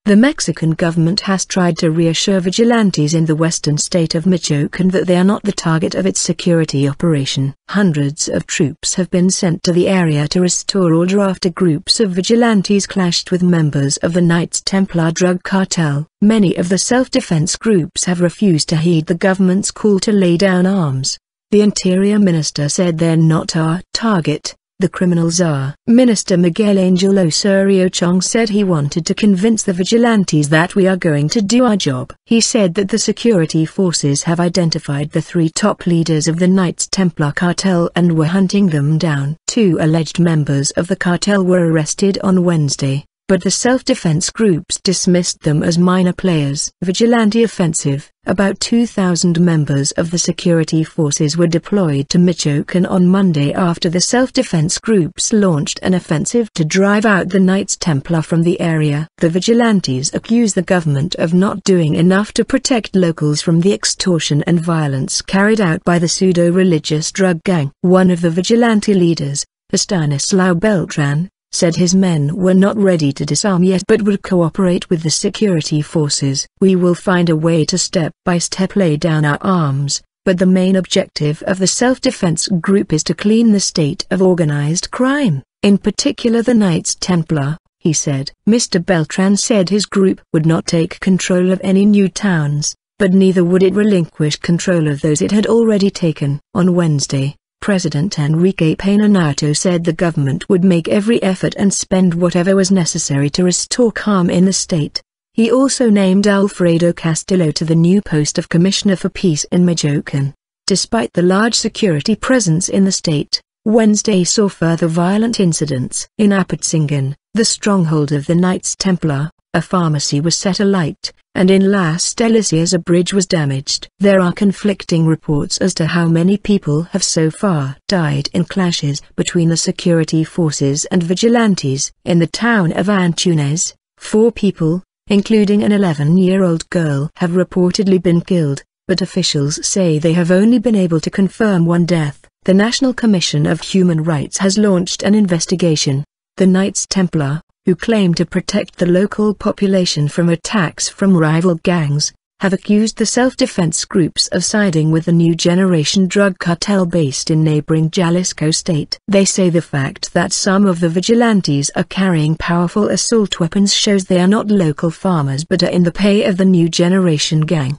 The Mexican government has tried to reassure vigilantes in the western state of Michoacan that they are not the target of its security operation. Hundreds of troops have been sent to the area to restore order after groups of vigilantes clashed with members of the Knights Templar drug cartel. Many of the self-defense groups have refused to heed the government's call to lay down arms. The Interior Minister said they're not our target. The criminals are. Minister Miguel Angel Osorio Chong said he wanted to convince the vigilantes that we are going to do our job. He said that the security forces have identified the 3 top leaders of the Knights Templar cartel and were hunting them down. 2 alleged members of the cartel were arrested on Wednesday, but the self-defense groups dismissed them as minor players. Vigilante offensive. About 2,000 members of the security forces were deployed to Michoacan on Monday after the self-defense groups launched an offensive to drive out the Knights Templar from the area. The vigilantes accuse the government of not doing enough to protect locals from the extortion and violence carried out by the pseudo-religious drug gang. One of the vigilante leaders, Stanislao Beltran, said his men were not ready to disarm yet but would cooperate with the security forces. We will find a way to step by step lay down our arms, but the main objective of the self-defense group is to clean the state of organized crime, in particular the Knights Templar, he said. Mr. Beltran said his group would not take control of any new towns, but neither would it relinquish control of those it had already taken. On Wednesday, President Enrique Peña Nieto said the government would make every effort and spend whatever was necessary to restore calm in the state. He also named Alfredo Castillo to the new post of Commissioner for Peace in Michoacan. Despite the large security presence in the state, Wednesday saw further violent incidents. In Apatzingan, the stronghold of the Knights Templar, a pharmacy was set alight, and in Las Delicias a bridge was damaged. There are conflicting reports as to how many people have so far died in clashes between the security forces and vigilantes. In the town of Antunes, 4 people, including an 11-year-old girl, have reportedly been killed, but officials say they have only been able to confirm 1 death. The National Commission of Human Rights has launched an investigation. The Knights Templar, who claim to protect the local population from attacks from rival gangs, have accused the self-defense groups of siding with the new generation drug cartel based in neighboring Jalisco state. They say the fact that some of the vigilantes are carrying powerful assault weapons shows they are not local farmers but are in the pay of the new generation gang.